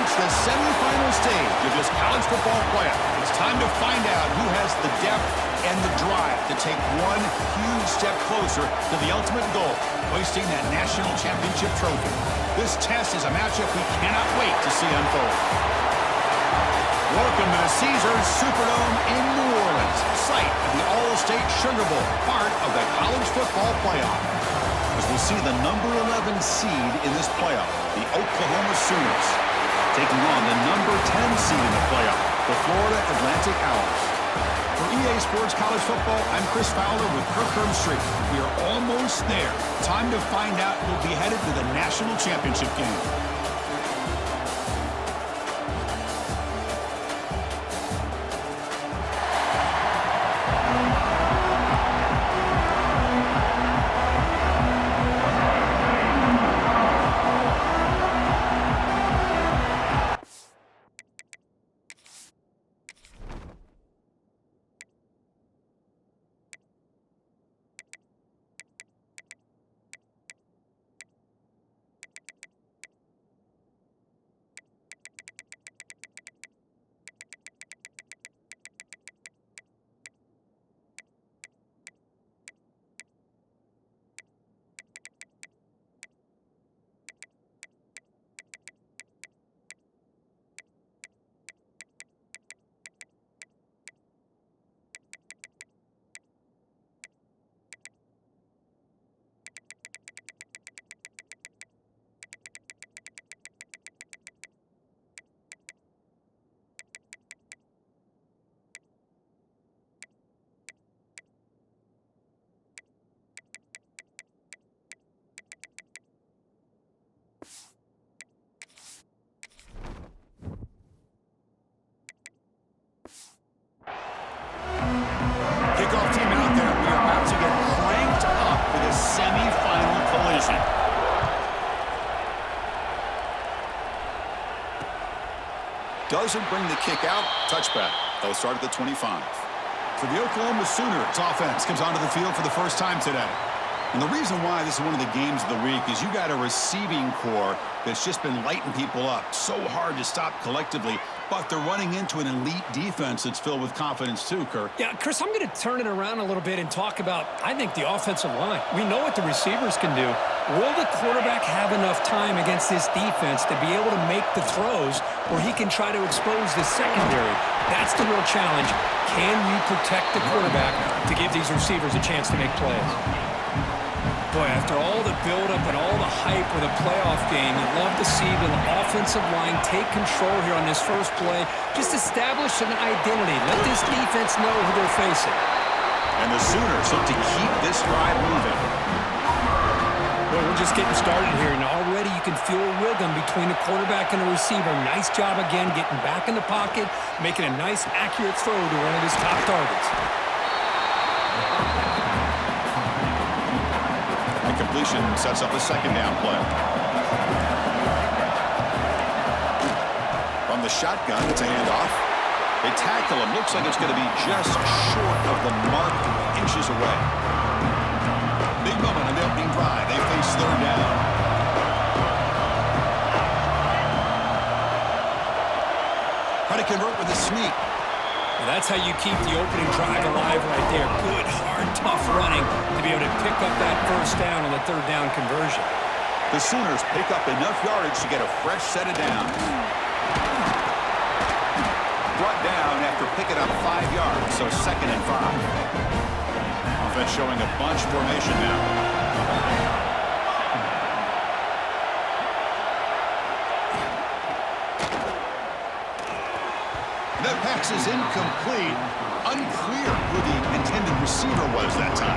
It's the semifinal stage of this college football playoff. It's time to find out who has the depth and the drive to take one huge step closer to the ultimate goal, hoisting that national championship trophy. This test is a matchup we cannot wait to see unfold. Welcome to the Caesars Superdome in New Orleans, site of the All-State Sugar Bowl, part of the college football playoff. As we'll see the number 11 seed in this playoff, the Oklahoma Sooners, taking on the number 10 seed in the playoff, the Florida Atlantic Owls. For EA Sports College Football, I'm Chris Fowler with Kirk Herbstreit. We are almost there. Time to find out who'll be headed to the national championship game. Doesn't bring the kick out. Touchback. They'll start at the 25. For the Oklahoma Sooners, offense comes onto the field for the first time today. And the reason why this is one of the games of the week is you got a receiving core that's just been lighting people up. So hard to stop collectively, but they're running into an elite defense that's filled with confidence too, Kirk. Yeah, Chris, I'm going to turn it around a little bit and talk about, I think, the offensive line. We know what the receivers can do. Will the quarterback have enough time against this defense to be able to make the throws where he can try to expose the secondary? That's the real challenge. Can you protect the quarterback to give these receivers a chance to make plays? Boy, after all the buildup and all the hype with a playoff game, you'd love to see the offensive line take control here on this first play. Just establish an identity. Let this defense know who they're facing. And the Sooners look to keep this drive moving. Well, we're just getting started here, and already you can feel a rhythm between the quarterback and the receiver. Nice job again getting back in the pocket, making a nice, accurate throw to one of his top targets. Completion sets up a second down play. From the shotgun, it's a handoff. They tackle him. Looks like it's going to be just short of the mark, inches away. Big moment on the opening drive. They face third down. Try to convert with a sneak. Well, that's how you keep the opening drive alive right there. Good, hard, tough running to be able to pick up that first down on the third down conversion. The Sooners pick up enough yardage to get a fresh set of downs. Brought down after picking up 5 yards, so 2nd and 5. Offense showing a bunch formation now. That pass is incomplete. Unclear who the intended receiver was that time.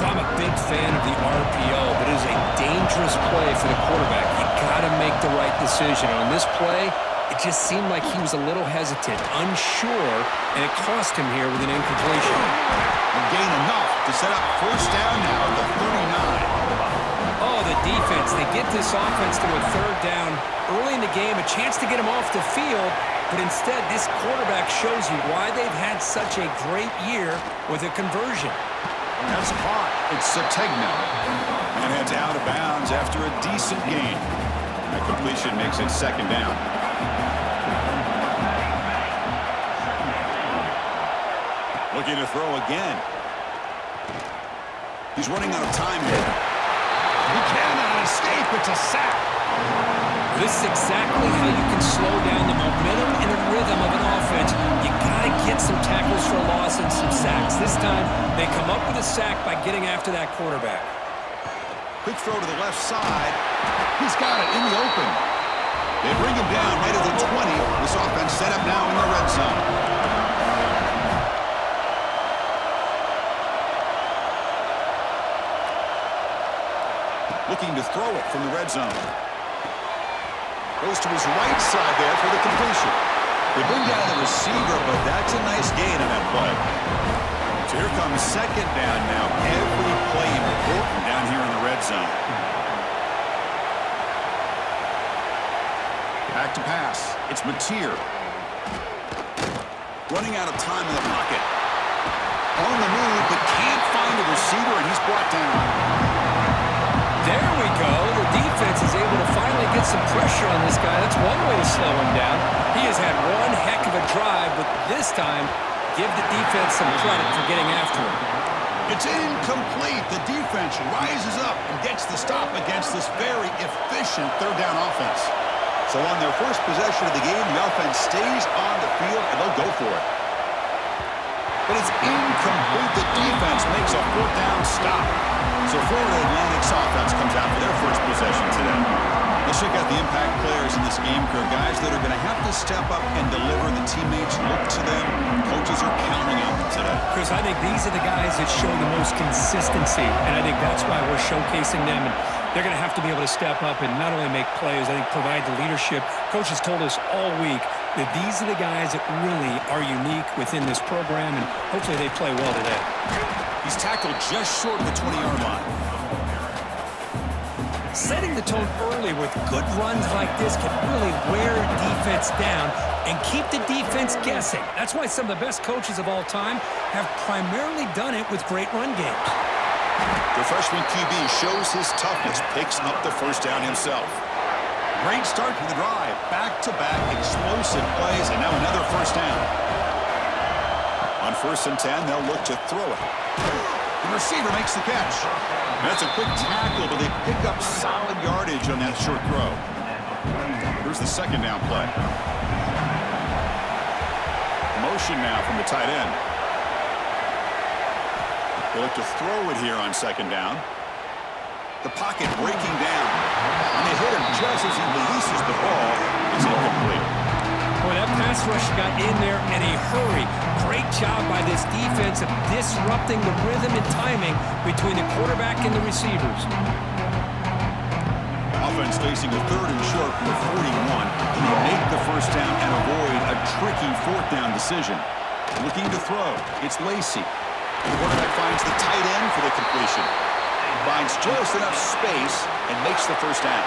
I'm a big fan of the RPO, but it is a dangerous play for the quarterback. You got to make the right decision. On this play, it just seemed like he was a little hesitant, unsure, and it cost him here with an incompletion. And gain enough to set up first down now at the 39. Oh, the defense. They get this offense to a third down early in the game, a chance to get him off the field, but instead this quarterback shows you why they've had such a great year with a conversion. That's caught. It's Sategna. And heads out of bounds after a decent gain. That completion makes it second down. Looking to throw again. He's running out of time here. He cannot escape. It's a sack. This is exactly how you can slow down the momentum and the rhythm of an offense. You got to get some tackles for a loss and some sacks. This time, they come up with a sack by getting after that quarterback. Quick throw to the left side. He's got it in the open. They bring him down right at the 20. This offense set up now in the red zone. Looking to throw it from the red zone. Goes to his right side there for the completion. They bring down the receiver, but that's a nice gain on that play. So here comes second down now. Every play important down here in the red zone. Back to pass. It's Mateer. Running out of time in the pocket. On the move, but can't find a receiver, and he's brought down. There we go. The defense is able to finally get some pressure on this guy. That's one way to slow him down. He has had one heck of a drive, but this time, give the defense some credit for getting after him. It's incomplete. The defense rises up and gets the stop against this very efficient third down offense. So on their first possession of the game, the offense stays on the field, and they'll go for it. But it's incomplete. The defense makes a fourth down stop. So Florida Atlantic's offense comes out for their first possession today. Let's check out the impact players in this game, Kirk. Guys that are going to have to step up and deliver. The teammates look to them. Coaches are counting on them today. Chris, I think these are the guys that show the most consistency, and I think that's why we're showcasing them. And they're going to have to be able to step up and not only make plays, I think provide the leadership. Coach has told us all week that these are the guys that really are unique within this program, and hopefully they play well today. He's tackled just short of the 20-yard line. Setting the tone early with good runs like this can really wear defense down and keep the defense guessing. That's why some of the best coaches of all time have primarily done it with great run games. The freshman QB shows his toughness, picks up the first down himself. Great start to the drive. Back-to-back explosive plays, and now another first down. On 1st and 10, they'll look to throw it. The receiver makes the catch. That's a quick tackle, but they pick up solid yardage on that short throw. Here's the second down play. Motion now from the tight end. They look to throw it here on second down. The pocket breaking down. And they hit him just as he releases the ball. It's incomplete. Boy, that pass rush got in there in a hurry. Great job by this defense of disrupting the rhythm and timing between the quarterback and the receivers. Offense facing a third and short from the 41. Can they make the first down and avoid a tricky fourth down decision? Looking to throw. It's Lacey. The quarterback finds the tight end for the completion. Finds just enough space and makes the first down.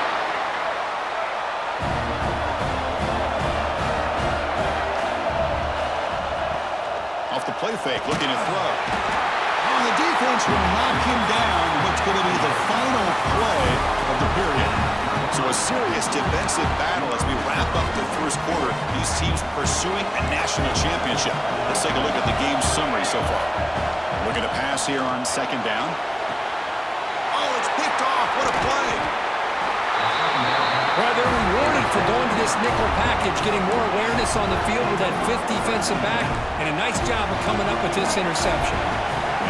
Off the play fake, looking to throw. Oh, the defense will knock him down in what's going to be the final play of the period. So a serious defensive battle as we wrap up the first quarter. These teams pursuing a national championship. Let's take a look at the game summary so far. Looking to pass here on second down. Oh, it's picked off. What a play. Well, they're rewarded for going to this nickel package, getting more awareness on the field with that fifth defensive back, and a nice job of coming up with this interception.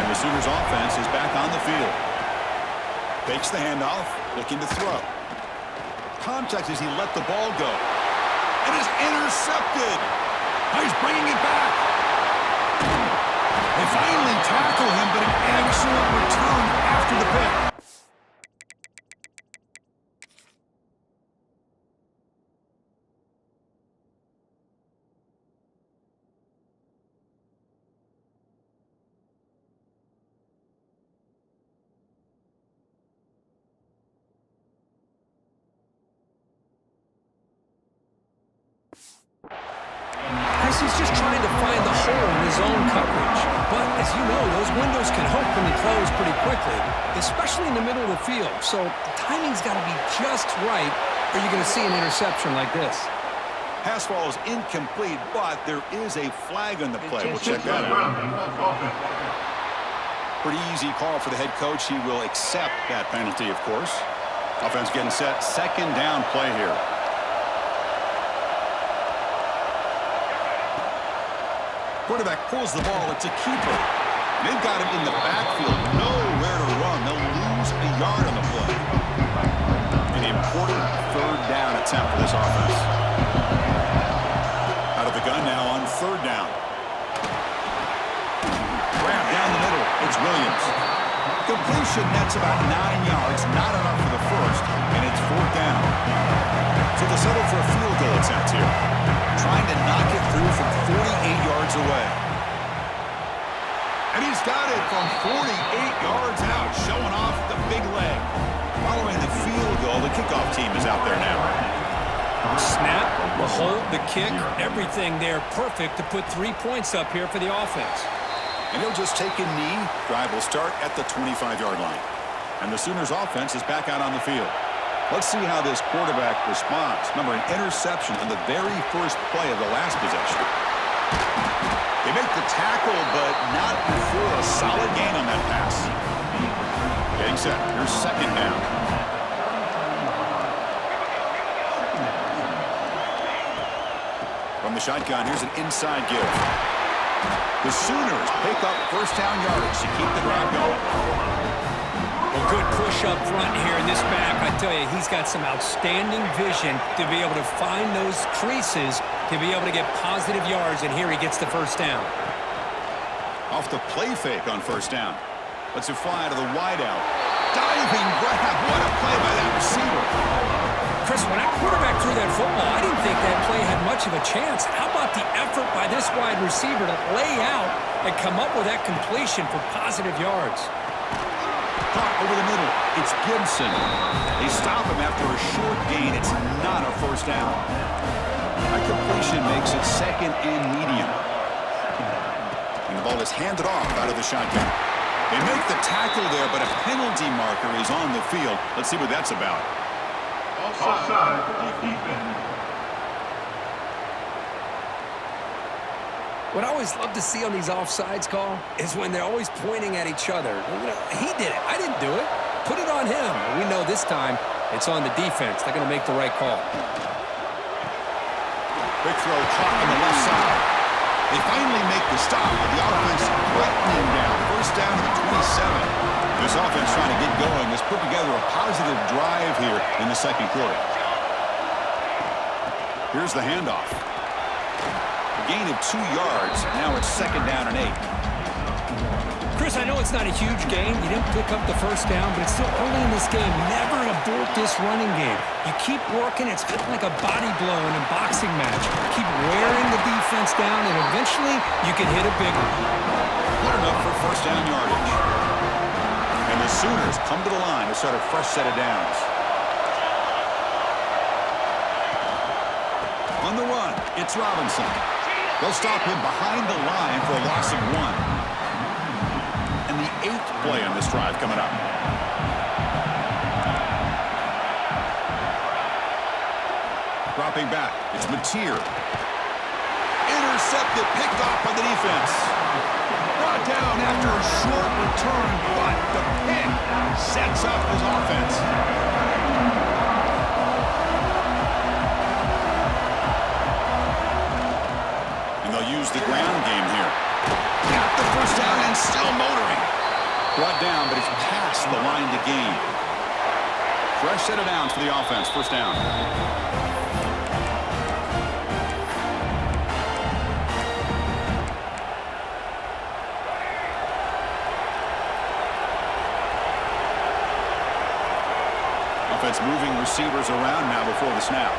And the Sooners offense is back on the field. Fakes the handoff, looking to throw. Contact as he let the ball go. It is intercepted. Oh, he's bringing it back. They finally tackle him, but an excellent return after the pick. He's just trying to find the hole in his own coverage. But, as you know, those windows can hopefully close pretty quickly, especially in the middle of the field. So the timing's got to be just right, or you're going to see an interception like this. Pass ball is incomplete, but there is a flag on the play. We'll check that out. Pretty easy call for the head coach. He will accept that penalty, of course. Offense getting set. Second down play here. Quarterback pulls the ball. It's a keeper. They've got him in the backfield. Nowhere to run. They'll lose a yard on the play. An important third down attempt for this offense. Out of the gun now on third down. Grab down the middle. It's Williams. Completion nets about 9 yards. Not enough for the first, and it's fourth down. So they'll settle for a field goal attempt here. Trying to knock it through from 48 yards away. And he's got it from 48 yards out, showing off the big leg. Following the field goal, the kickoff team is out there now. The snap, the hold, the kick, everything there perfect to put 3 points up here for the offense. And he'll just take a knee. Drive will start at the 25-yard line. And the Sooners offense is back out on the field. Let's see how this quarterback responds. Remember, an interception on the very first play of the last possession. They make the tackle, but not before a solid gain on that pass. Getting set. Here's second down. From the shotgun, here's an inside give. The Sooners pick up first down yardage to keep the drive going. A good push up front here in this back. I tell you, he's got some outstanding vision to be able to find those creases, to be able to get positive yards, and here he gets the first down. Off the play fake on first down. Lets it fly to the wideout. Diving grab. What a play by that receiver. Chris, when that quarterback threw that football, I didn't think that play had much of a chance. How about the effort by this wide receiver to lay out and come up with that completion for positive yards? Caught over the middle. It's Gibson. They stop him after a short gain. It's not a first down. That completion makes it second and medium. And the ball is handed off out of the shotgun. They make the tackle there, but a penalty marker is on the field. Let's see what that's about. Offside. Defense. What I always love to see on these offsides call is when they're always pointing at each other. You know, he did it. I didn't do it. Put it on him. We know this time it's on the defense. They're going to make the right call. Quick throw caught on the left side. They finally make the stop, but the offense threatening down. First down to the 27. This offense trying to get going has put together a positive drive here in the second quarter. Here's the handoff. A gain of 2 yards. Now it's second down and 8. Chris, I know it's not a huge game. You didn't pick up the first down, but it's still early in this game. Never abort this running game. You keep working. It's kind of like a body blow in a boxing match. Keep wearing the defense down, and eventually you can hit a big one. Good enough for first down yardage. And the Sooners come to the line to start a fresh set of downs. On the run, it's Robinson. They'll stop him behind the line for a loss of 1. And the 8th play on this drive coming up. Dropping back, it's Mateer. Intercepted, picked off by the defense. Brought down after a short return, but the pick sets up his offense. And they'll use the ground game here. Got the first down and still motoring. Brought down, but it's past the line to gain. Fresh set of downs for the offense. First down. Offense moving receivers around now before the snap.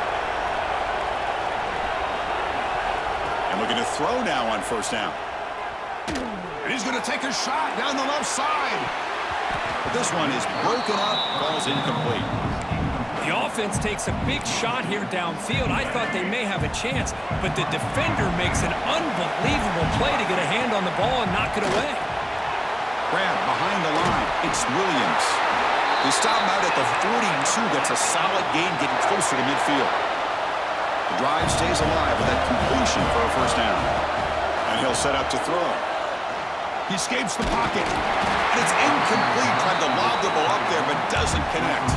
And looking to throw now on first down. And he's going to take a shot down the left side. But this one is broken up, ball's incomplete. The offense takes a big shot here downfield. I thought they may have a chance, but the defender makes an unbelievable play to get a hand on the ball and knock it away. Grab behind the line. It's Williams. They stop him out at the 42. That's a solid gain getting closer to midfield. The drive stays alive with that completion for a first down. And he'll set up to throw. He escapes the pocket. And it's incomplete. Tried to lob the ball up there, but doesn't connect.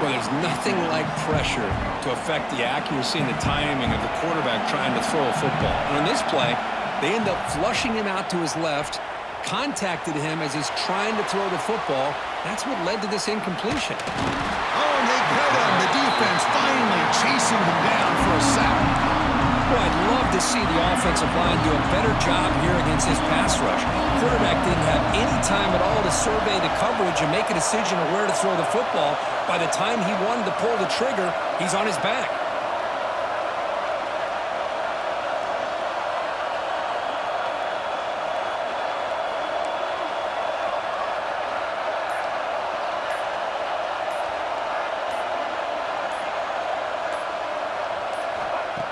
Well, there's nothing like pressure to affect the accuracy and the timing of the quarterback trying to throw a football. And on this play, they end up flushing him out to his left, contacted him as he's trying to throw the football. That's what led to this incompletion. Oh, and they get him. The defense finally chasing him down for a sack. Well, I'd love to see the offensive line do a better job here against this pass rush. Quarterback didn't have any time at all to survey the coverage and make a decision on where to throw the football. By the time he wanted to pull the trigger, he's on his back.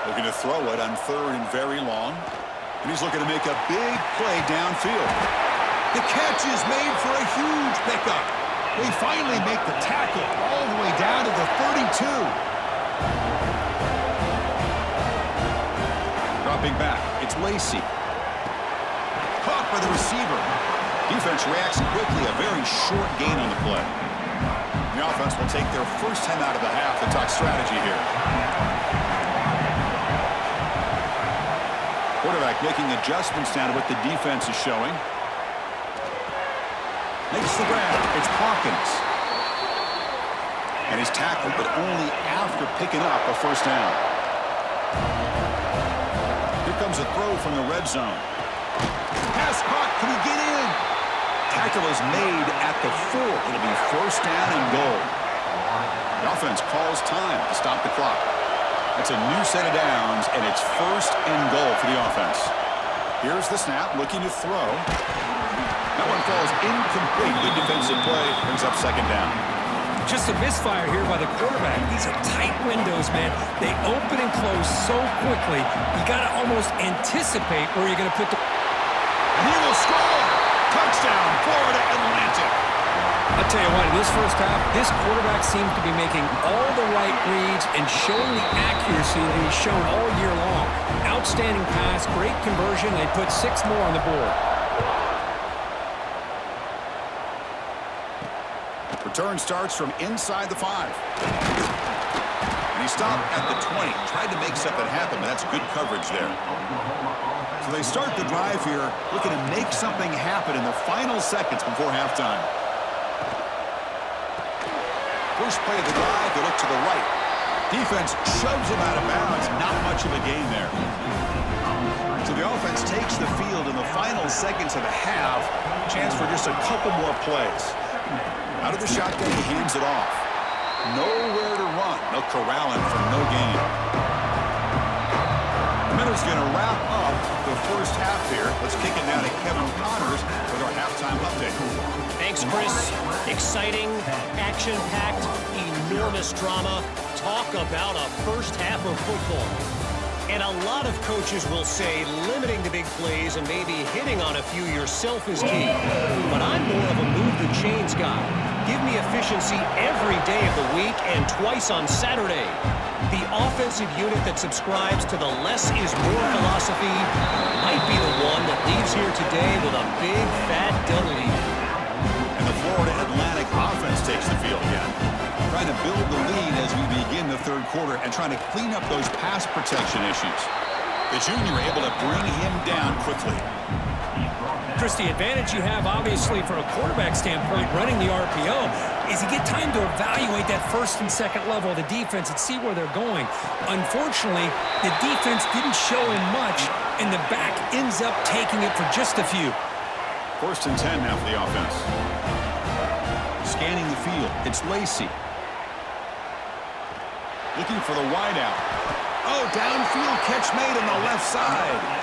Looking to throw it on 3rd and very long. And he's looking to make a big play downfield. The catch is made for a huge pickup. They finally make the tackle all the way down to the 32. Dropping back, it's Lacey. Caught by the receiver. Defense reacts quickly, a very short gain on the play. The offense will take their first time out of the half to talk strategy here. Quarterback making adjustments down to what the defense is showing. Makes the grab. It's Hawkins. And he's tackled, but only after picking up a first down. Here comes a throw from the red zone. Pass caught. Can he get in? Tackle is made at the 4. It'll be first down and goal. The offense calls time to stop the clock. It's a new set of downs, and it's first and goal for the offense. Here's the snap, looking to throw. That one falls incomplete. Good defensive play, brings up second down. Just a misfire here by the quarterback. These are tight windows, man. They open and close so quickly. You got to almost anticipate where you're going to put the... And he will score! Touchdown, Florida Atlantic! I'll tell you what, in this first half, this quarterback seems to be making all the right reads and showing the accuracy that he's shown all year long. Outstanding pass, great conversion. They put 6 more on the board. Return starts from inside the 5. And he stopped at the 20. Tried to make something happen, but that's good coverage there. So they start the drive here, looking to make something happen in the final seconds before halftime. First play of the drive, they look to the right. Defense shoves him out of bounds. Not much of a gain there. So the offense takes the field in the final seconds of the half. Chance for just a couple more plays. Out of the shotgun, he hands it off. Nowhere to run. They'll corral him for no gain. The Miller's going to wrap up the first half here. Let's kick it now to Kevin Connors with our halftime update. Thanks, Chris. Exciting, action-packed, enormous drama. Talk about a first half of football. And a lot of coaches will say limiting the big plays and maybe hitting on a few yourself is key. But I'm more of a move-the-chains guy. Give me efficiency every day of the week and twice on Saturday. The offensive unit that subscribes to the less is more philosophy might be the one that leaves here today with a big, fat W. And the Florida Atlantic offense takes the field again. Trying to build the lead as we begin the third quarter and trying to clean up those pass protection issues. The junior able to bring him down quickly. Chris, the advantage you have, obviously, from a quarterback standpoint, running the RPO, is you get time to evaluate that first and second level of the defense and see where they're going. Unfortunately, the defense didn't show him much, and the back ends up taking it for just a few. First and 10 now for the offense. Scanning the field, it's Lacey. Looking for the wideout. Oh, downfield catch made on the left side.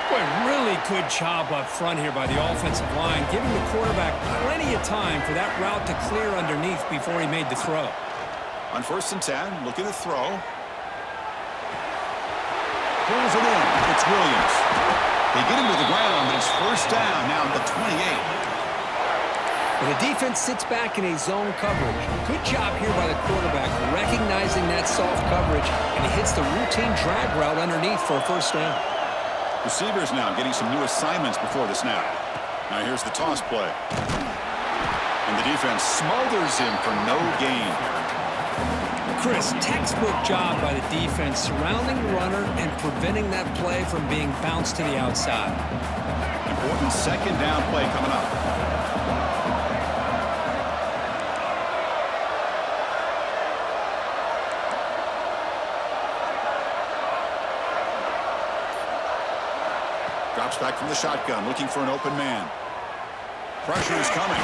Boy, really good job up front here by the offensive line, giving the quarterback plenty of time for that route to clear underneath before he made the throw. On first and 10, looking to throw. Pulls it in. It's Williams. They get him to the ground, but it's first down now at the 28. And the defense sits back in a zone coverage. Good job here by the quarterback, recognizing that soft coverage, and he hits the routine drag route underneath for a first down. Receivers now getting some new assignments before the snap. Now here's the toss play. And the defense smothers him for no gain. Chris, textbook job by the defense surrounding the runner and preventing that play from being bounced to the outside. Important second down play coming up. Drops back from the shotgun, looking for an open man. Pressure is coming.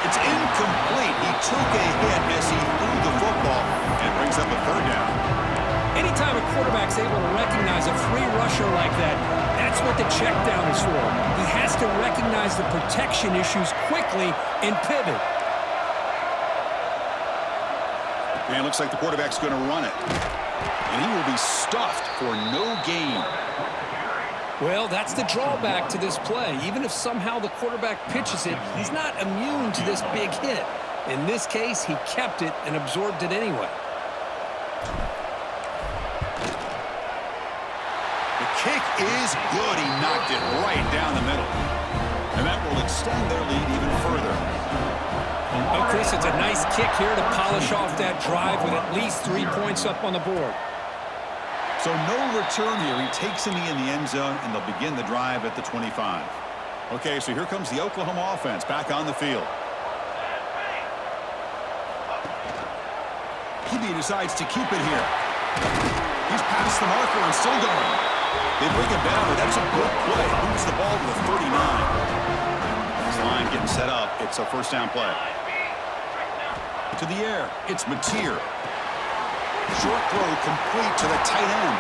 It's incomplete. He took a hit as he threw the football and brings up a third down. Anytime a quarterback's able to recognize a free rusher like that, that's what the check down is for. He has to recognize the protection issues quickly and pivot. And it looks like the quarterback's going to run it. And he will be stuffed for no gain. Well, that's the drawback to this play. Even if somehow the quarterback pitches it, he's not immune to this big hit. In this case, he kept it and absorbed it anyway. The kick is good. He knocked it right down the middle. And that will extend their lead even further. Oh, Chris, it's a nice kick here to polish off that drive with at least 3 points up on the board. So no return here. He takes in the end zone, and they'll begin the drive at the 25. Okay, so here comes the Oklahoma offense back on the field. He decides to keep it here. He's past the marker and still going. They bring him down, but that's a good play. Moves the ball to the 39. This line getting set up. It's a first down play. To the air. It's Mateer. Short throw complete to the tight end.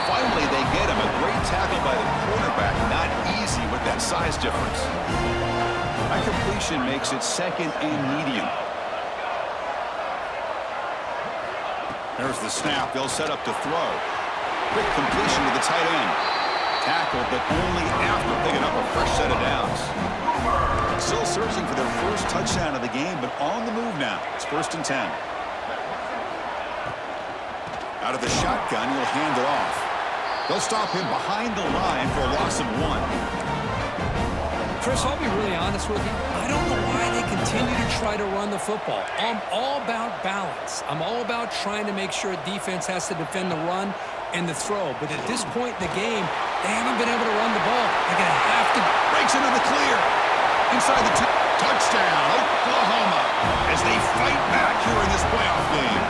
Finally, they get him. A great tackle by the quarterback. Not easy with that size difference. That completion makes it second and medium. There's the snap. They'll set up to throw. Quick completion to the tight end. Tackled, but only after picking up a fresh set of downs. Still searching for their first touchdown of the game, but on the move now. It's 1st and 10. Out of the shotgun, he'll hand it off. They'll stop him behind the line for a loss of 1. Chris, I'll be really honest with you. I don't know why they continue to try to run the football. I'm all about balance. I'm all about trying to make sure a defense has to defend the run and the throw. But at this point in the game, they haven't been able to run the ball. They're going to have to. Breaks into the clear. Inside the touchdown, Oklahoma, as they fight back here in this playoff game.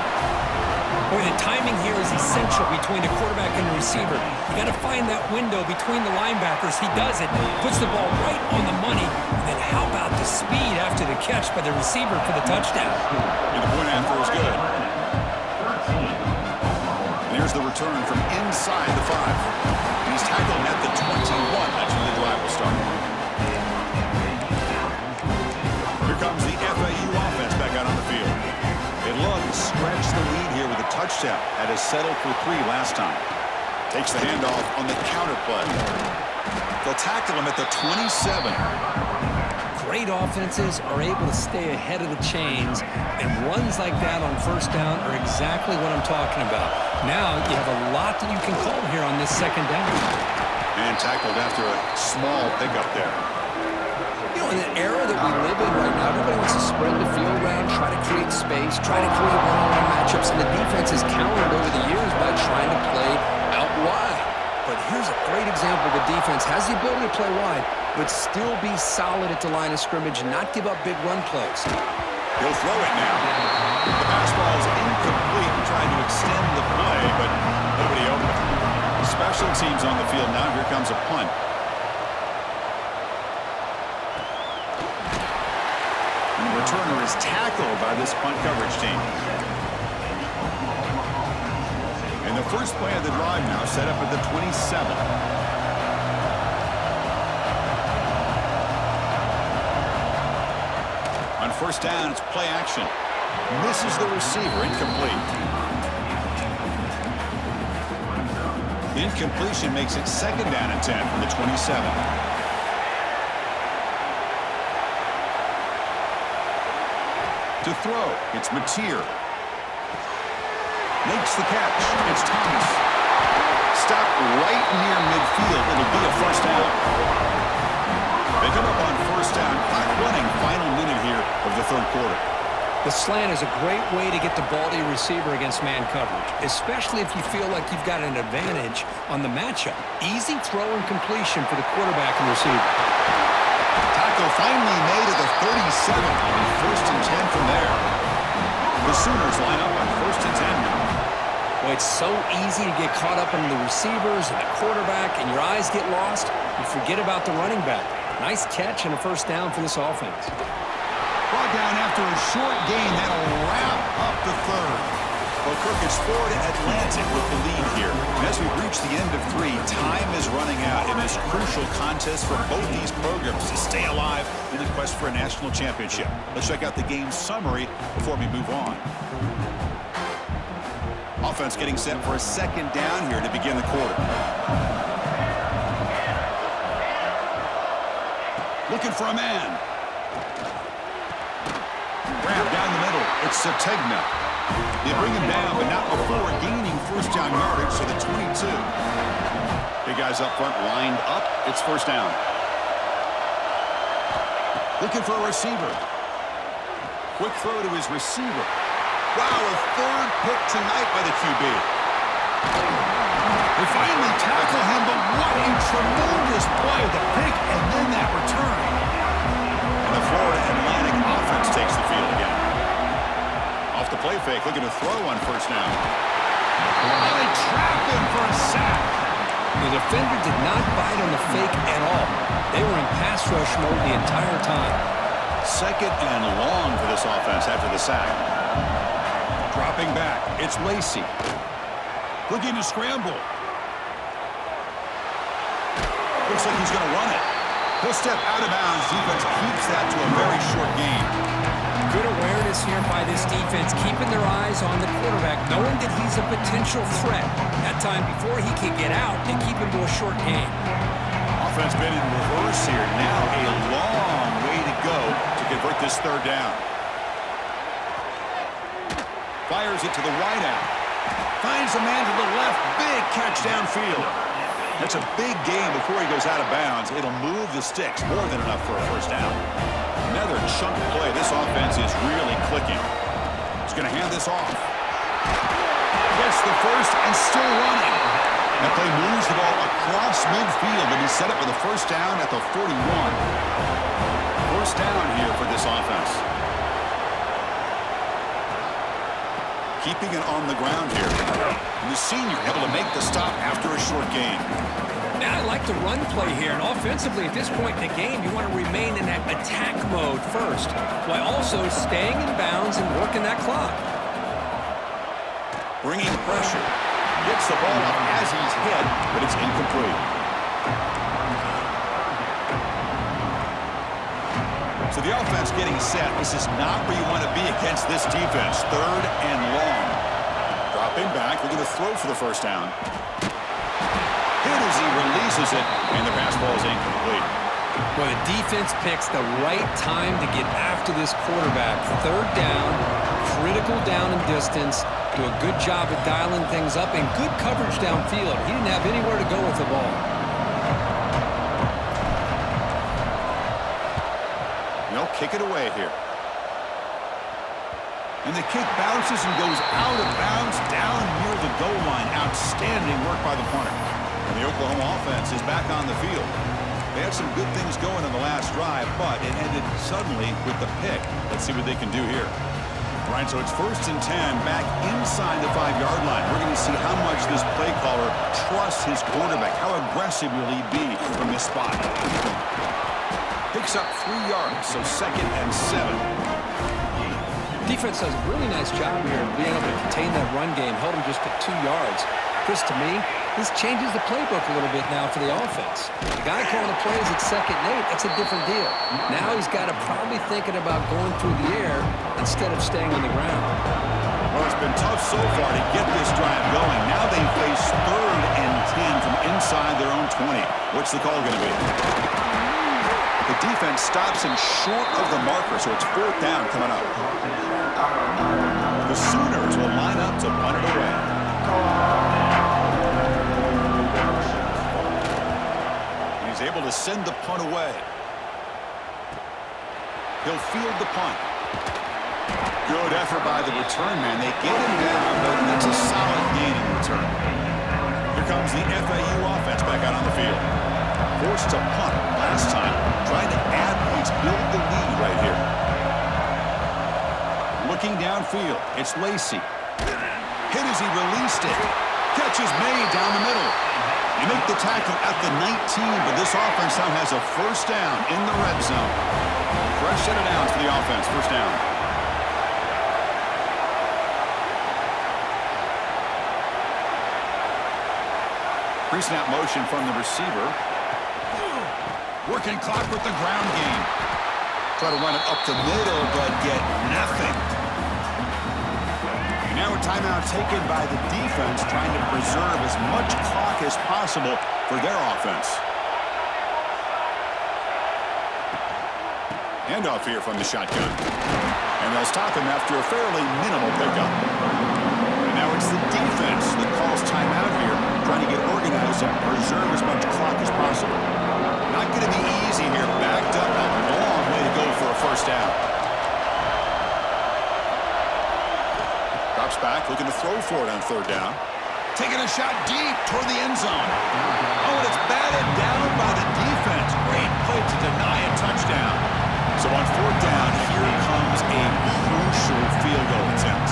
Boy, the timing here is essential between the quarterback and the receiver. You got to find that window between the linebackers. He does it, puts the ball right on the money. And then how about the speed after the catch by the receiver for the touchdown? And the point after is good. And here's the return from inside the 5. And he's tackled at the 21. That's when the drive will start. Here comes the FAU offense back out on the field. They love to stretch the lead here with a touchdown. That is settled for 3 last time. Takes the handoff on the counter play. They'll tackle him at the 27. Great offenses are able to stay ahead of the chains, and runs like that on first down are exactly what I'm talking about. Now you have a lot that you can call here on this second down. And tackled after a small pickup there. You know, in the era that we live in right now, everybody wants to spread the field around, try to create space, try to create one-on-one matchups, and the defense has countered over the years by trying to play out wide. But here's a great example. The defense has the ability to play wide, but still be solid at the line of scrimmage and not give up big run plays. He'll throw it now. The pass ball is incomplete and trying to extend the play, but nobody open. Special teams on the field now. Here comes a punt. And the returner is tackled by this punt coverage team. And the first play of the drive now set up at the 27. On first down, it's play action. Misses the receiver, incomplete. The incompletion makes it second down and 10 from the 27. To throw, it's Mateer. Makes the catch. It's Thomas. Stop right near midfield. It'll be a first down. They come up on first down. Clock running. Final minute here of the third quarter. The slant is a great way to get the ball to your receiver against man coverage, especially if you feel like you've got an advantage on the matchup. Easy throw and completion for the quarterback and receiver. Tackle finally made at the 37. First and 10 from there. The Sooners line up on first and 10 now. Well, it's so easy to get caught up in the receivers and the quarterback, and your eyes get lost. You forget about the running back. Nice catch and a first down for this offense. Brought down after a short gain. That'll wrap up the third. Well, Kirk, it's Florida Atlantic with the lead here. And as we reach the end of 3, time is running out in this crucial contest for both these programs to stay alive in the quest for a national championship. Let's check out the game summary before we move on. Offense getting set for a second down here to begin the quarter. Looking for a man. Grab down the middle. It's Sategna. They bring him down, but not before gaining first down yardage to the 22. Big guys up front lined up. It's first down. Looking for a receiver. Quick throw to his receiver. Wow, a third pick tonight by the QB. They finally tackle him, but what a tremendous play. The pick and then that return. And the Florida Atlantic offense takes the field again. Off the play fake, looking to throw on first down. Oh, they trap him for a sack. The defender did not bite on the fake at all. They were in pass rush mode the entire time. Second and long for this offense after the sack. Dropping back, it's Lacey. Looking to scramble. Looks like he's going to run it. He'll step out of bounds. Defense keeps that to a very short gain. Good awareness here by this defense, keeping their eyes on the quarterback, knowing that he's a potential threat. That time before he can get out and keep him to a short gain. Offense been in reverse here. Now a long way to go to convert this third down. Fires it to the wideout. Finds a man to the left. Big catch downfield. That's a big gain before he goes out of bounds. It'll move the sticks. More than enough for a first down. Another chunk play. This offense is really clicking. He's going to hand this off. Gets the first and still running. That play moves the ball across midfield, and he set up with a first down at the 41. First down here for this offense. Keeping it on the ground here. And the senior able to make the stop after a short gain. Now I like the run play here, and offensively at this point in the game, you want to remain in that attack mode first, while also staying in bounds and working that clock. Bringing pressure. Gets the ball up as he's hit, but it's incomplete. So the offense getting set. This is not where you want to be against this defense. Third and long. Dropping back, looking to throw for the first down. Hit as he releases it, and the pass ball is incomplete. Well, the defense picks the right time to get after this quarterback. Third down, critical down and distance. Do a good job of dialing things up, and good coverage downfield. He didn't have anywhere to go with the ball. They'll kick it away here. And the kick bounces and goes out of bounds down near the goal line. Outstanding work by the punter. And the Oklahoma offense is back on the field. They had some good things going on the last drive, but it ended suddenly with the pick. Let's see what they can do here. All right, so it's first and 10 back inside the 5-yard line. We're going to see how much this play caller trusts his quarterback. How aggressive will he be from this spot? Picks up 3 yards, so second and 7. Defense does a really nice job here of being able to contain that run game, held him just at 2 yards. Chris, to me, this changes the playbook a little bit now for the offense. The guy calling the plays at 2nd and 8, that's a different deal. Now he's got to probably thinking about going through the air instead of staying on the ground. Well, it's been tough so far to get this drive going. Now they face 3rd and 10 from inside their own 20. What's the call going to be? The defense stops him short of the marker, so it's 4th down coming up. The Sooners will line up to punt it away. He's able to send the punt away. He'll field the punt. Good effort by the return man. They get him down, but that's a solid gain in return. Here comes the FAU offense back out on the field. Forced to punt last time. Trying to add points, build the lead right here. Looking downfield, it's Lacey. Hit as he released it. Catch is made down the middle. You make the tackle at the 19, but this offense now has a 1st down in the red zone. Fresh set of downs for the offense, 1st down. Pre-snap motion from the receiver. Working clock with the ground game. Try to run it up the middle, but get nothing. And now a timeout taken by the defense, trying to preserve as much clock as possible for their offense. Handoff here from the shotgun. And they'll stop him after a fairly minimal pickup. And now it's the defense that calls timeout here, trying to get organized and preserve as much clock as possible. Not going to be easy here. Backed up, a long way to go for a 1st down. Drops back, looking to throw for it on 3rd down. Taking a shot deep toward the end zone. Oh, and it's batted down by the defense. Great play to deny a touchdown. So on 4th down, here comes a crucial field goal attempt.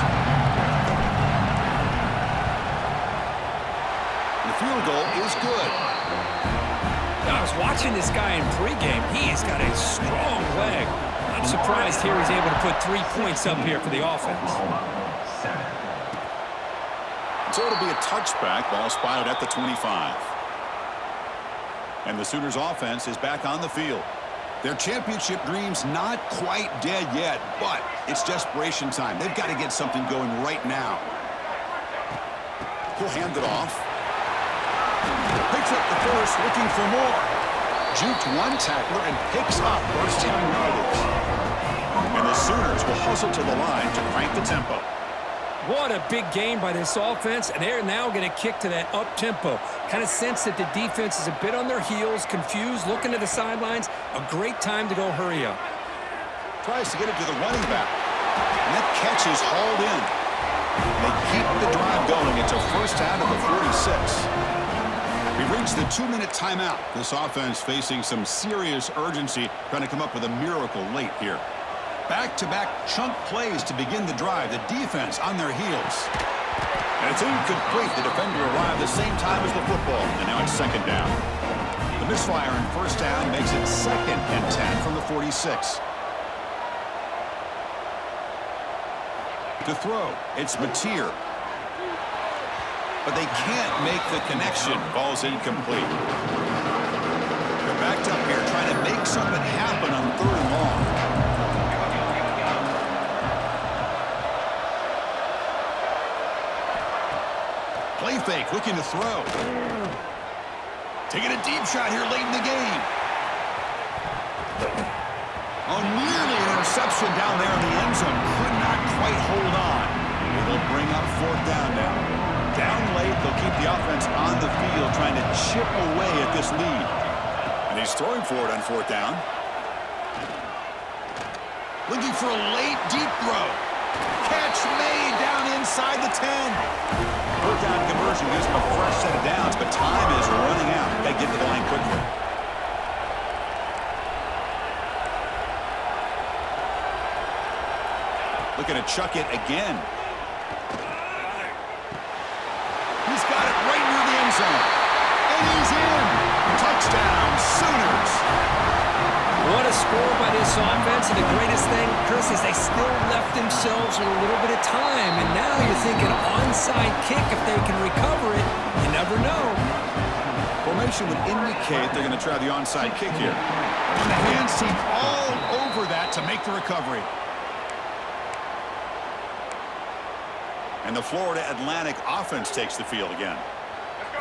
The field goal is good. I was watching this guy in pregame. He has got a strong leg. Not surprised here he's able to put 3 points up here for the offense. So it'll be a touchback. Ball spotted at the 25. And the Sooners offense is back on the field. Their championship dreams not quite dead yet, but it's desperation time. They've got to get something going right now. He'll hand it off. Picks up the first, looking for more. Juked one tackler and picks up first down yardage. And the Sooners will hustle to the line to crank the tempo. What a big game by this offense, and they're now going to kick to that up-tempo. Kind of sense that the defense is a bit on their heels, confused, looking to the sidelines. A great time to go hurry up. Tries to get it to the running back. And that catch is hauled in. They keep the drive going. It's a 1st down to the 46. We've reached the 2-minute timeout. This offense facing some serious urgency, trying to come up with a miracle late here. Back-to-back chunk plays to begin the drive. The defense on their heels. And it's incomplete. The defender arrived the same time as the football. And now it's 2nd down. The misfire in 1st down makes it 2nd and 10 from the 46. To throw, it's Mateer. But they can't make the connection. Ball's incomplete. They're backed up here trying to make something happen on 3rd and long. Play fake, looking to throw. Taking a deep shot here late in the game. Oh, nearly an interception down there in the end zone. Could not quite hold on. It'll bring up 4th down now. Down late, they'll keep the offense on the field, trying to chip away at this lead. And he's throwing for it on 4th down. Looking for a late, deep throw. Catch made down inside the 10. 4th down conversion gives him a fresh set of downs, but time is running out. They get to the line quickly. Looking to chuck it again. He's got it right near the end zone. And he's in. Touchdown, Sooners. What a score by this offense. And the greatest thing, Chris, is they still left themselves with a little bit of time. And now you're thinking onside kick if they can recover it. You never know. Formation would indicate they're going to try the onside kick here. And the hands team all over that to make the recovery. And the Florida Atlantic offense takes the field again.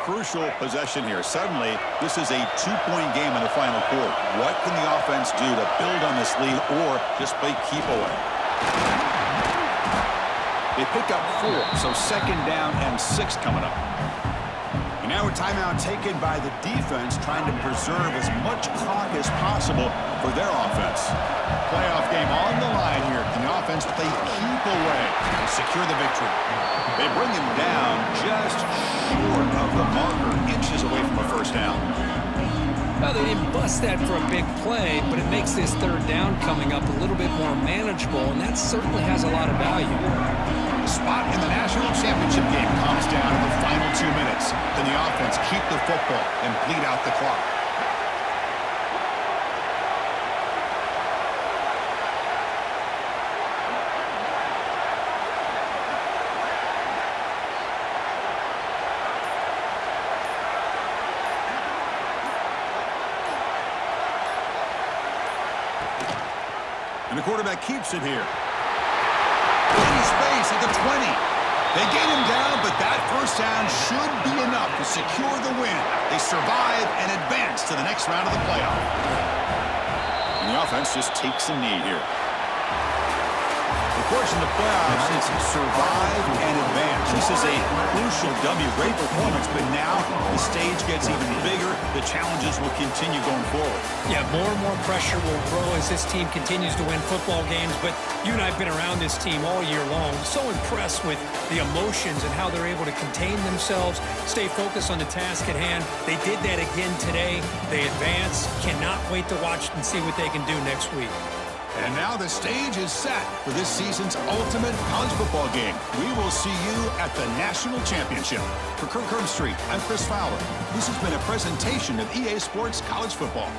crucial possession here. Suddenly, this is a 2-point game in the final quarter. What can the offense do to build on this lead or just play keep away? They pick up 4, so second down and 6 coming up. And now a timeout taken by the defense, trying to preserve as much clock as possible for their offense. Playoff game on the line here. Can the offense play keep away and secure the victory? They bring him down just short of the marker, inches away from a first down. Well, they didn't bust that for a big play, but it makes this third down coming up a little bit more manageable, and that certainly has a lot of value. The spot in the national championship game comes down to the final 2 minutes. Can the offense keep the football and bleed out the clock? And the quarterback keeps it here. Plenty of space at the 20. They get him down, but that first down should be enough to secure the win. They survive and advance to the next round of the playoff. And the offense just takes a knee here. Of course, in the playoffs, it's survive and advance. This is a crucial W. Great performance, but now the stage gets even bigger. The challenges will continue going forward. Yeah, more and more pressure will grow as this team continues to win football games, but you and I have been around this team all year long. So impressed with the emotions and how they're able to contain themselves, stay focused on the task at hand. They did that again today. They advance. Cannot wait to watch and see what they can do next week. And now the stage is set for this season's ultimate college football game. We will see you at the National Championship. For Kirk Herbstreit, I'm Chris Fowler. This has been a presentation of EA Sports College Football.